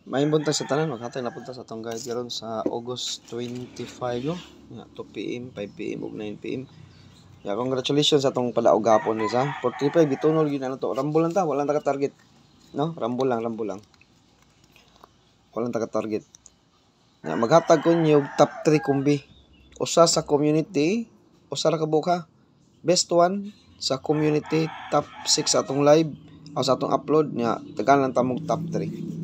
May buntag sa tanan, maghatag na punta sa atong guide karon sa August 25 no. 2 PM, 5 PM ug 9 PM. Congratulations sa atong palaog gapon ni sa 45 gitunol gyud na to. Rumble lang ta, wala ta ka target. No, rumble lang. Wala ta ka target. Maghatag ko niyo top 3 kumbi. Usa sa community, usa ra ka buka. Best one sa community, top 6 sa atong live o sa atong upload nya tagaan lang ta mong top 3.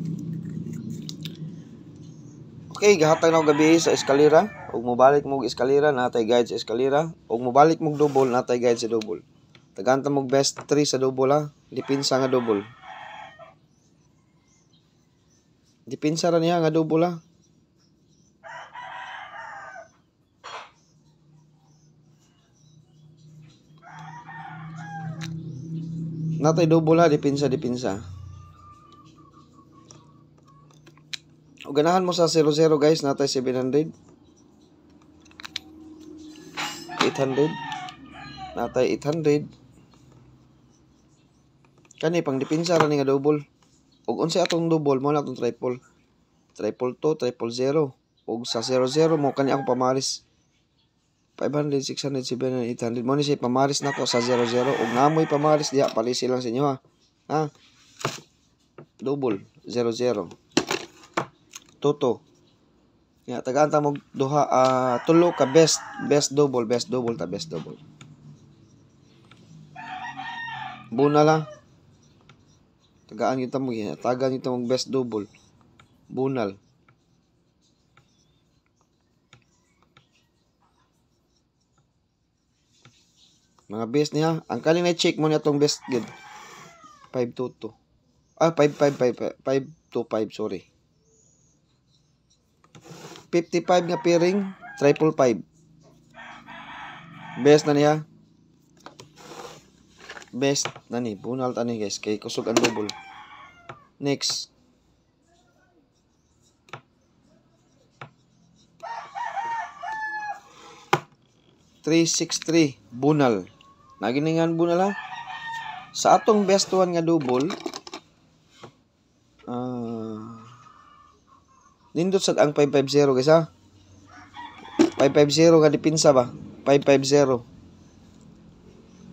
Okay, gahatag na gabi sa eskalera. Ug mobalik mo eskalera, natay guide sa eskalera. Ug mobalik mo double, natay guide sa double. Tagaan ta mo best 3 sa double ha. Dipinsa nga double. Dipinsa ra niya nga double ha. Natay double ha, dipinsa. O ganahan mo sa 0-0 guys, natay 700. 800. Natay 800. Kani pang dipinsa ra ni nga double. Ug unsay atong double mo na atong triple. Triple 2, triple 0. Ug sa 0-0 mo kani akong pamaris. 500, 600, 700, 800. Mo ni siya pamaris nako sa 0-0. Ug namoy pamaris diha, palisi lang sa inyo ha. Ha? Double 0-0. Toto. Ya, tagaan ta mo duha tulo ka best double. Buna lang. Tagaan kita mo tagaan kita mo best double. Bunal. Mga best niya, ang kaling na check mo niya tong best gid. 522. 525, sorry. 55 nga pairing, triple 5. Best na niya. Best na ni. Bunal tani guys. Kay kusog ang double. Next. $363. Bunal. Naginingan bunal ha. Sa atong best one nga double. Nindot sad ang 550 guys ha. 550 nga dipinsa ba? 550.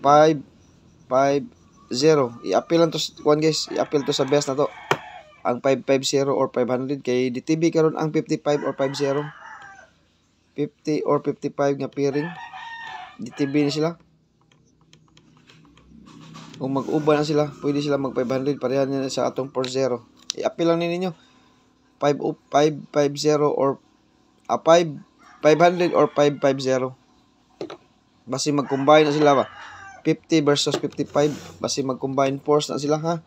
550. I-appeal lang to kuan guys. I-appeal to sa best na to. Ang 550 or 500 kay DTB karon ang 55 or 50. 50 or 55 nga pairing. DTB ni sila. Kung mag-uba na sila, pwede sila mag 500 parehan na sa atong 40. I-appeal lang ninyo. 550 or 500 or 550. Basi mag-combine na sila ba? 50 versus 55. Basi mag-combine force na sila ha.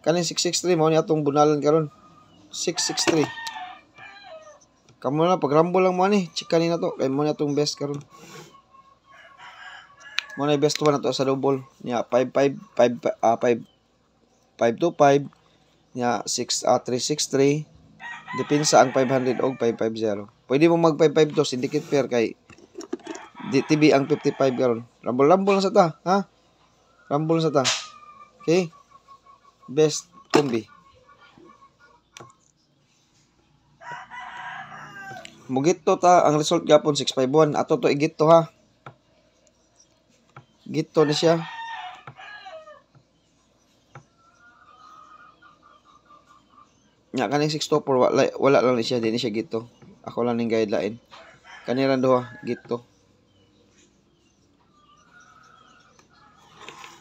Kaning 663 mao ni atong bunalan karon. 663. Kamo na pag rumble lang mo ni, chika ni na to. Kay mo na atong best karon. Mo na best one na to sa double. Nya 525 nya 363. Depinsa ang 500 og 550. Pwede mo mag 552 syndicate pair kay DTB ang 55 karon. Rumble lang sa ta, ha? Rumble sa ta. Okay? Best combi. Mugito ta ang result gapon 651. Ato to igito ha. Gito ni siya. Nya kaning 624 wala lang ni siya, di ni siya gito. Ako lang ning guideline. Kanilang duha gito.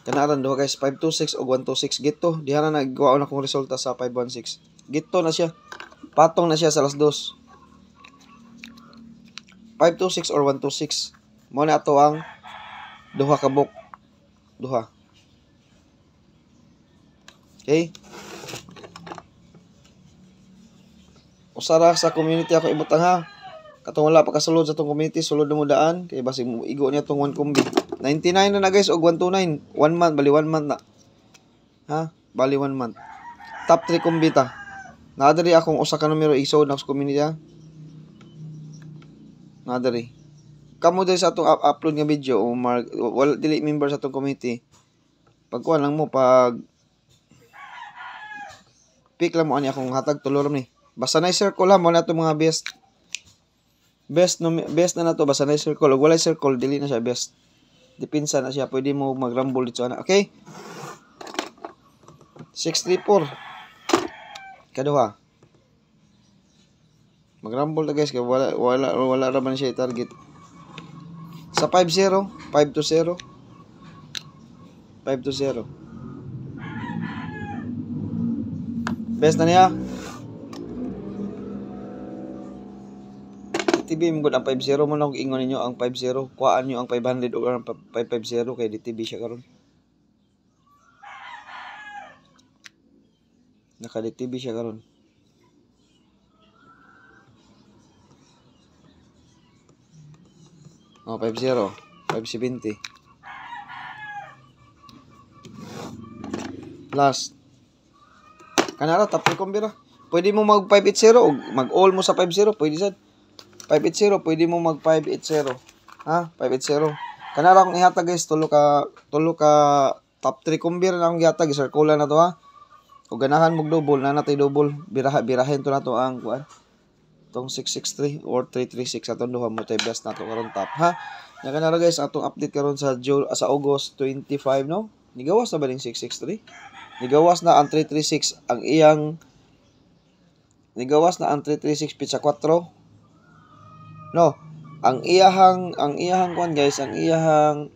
Kanaran duha guys 526 o 126 gito. Diha na nagkuha na kong resulta sa 516. Gito na siya. Patong na siya sa alas 2. 526 or 126. Mo na ato ang duha ka book. Duha. Okay? Usara sa community ako ibutang ha. Katong wala pa kasulod sa tong community, sulod mo daan kay basig mo igo niya tong 1 combi. 99 na guys og 129. 1 month, bali 1 month na. Ha? Bali 1 month. Top 3 combi ta. Nadari akong usa ka numero isod na sa community ha. Nadari. Kamo diri sa atong upload nga video o wala dili member sa atong community. Pagkuan lang mo pag Pick lang mo ani akong hatag tulo ni. Basta na circle ha mo na to mga best. Best na nato basta na circle. Ug walay circle dili na siya best. Dipinsa na siya, pwede mo mag-rumble dito ana. Okay? 634. Kaduha. Mag-rumble na guys kay wala ra man siya target. Sa 5-0, 5-0. 5-0. Best na niya. DTB mo gud ang 5-0 mo lang ingon ninyo ang 5-0. Kuhaan niyo ang 500 o ang 550 kay DTB siya karon. Naka DTB siya karon. Oh, 5-0. 570. Last. Kanara tapos kombira. Pwede mo mag 580 o mag-all mo sa 5-0, pwede sad. 580, pwede mo mag 580. Ha? 580. Kanara akong ihatag guys, tulo ka top 3 kombira na akong ihatag, circle na to ha. O ganahan mo double na natay double, birahin to na to ang kuan. Tong 663 or 336 atong duha mo tay best nato karon top ha. Nya kanara guys atong update karon sa August 25 no. Nigawas na ba ning 663? Nigawas na ang 336 ang iyang nigawas na ang 336 pizza 4. No, ang iyahang kuan guys, ang iyahang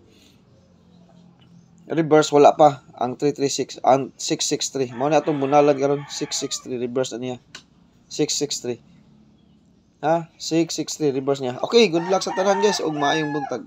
reverse wala pa ang 336 ang 663. Mao na atong bunalan karon 663 reverse niya. 663. Ha? 663 reverse niya. Okay, good luck sa tanan guys ug maayong buntag.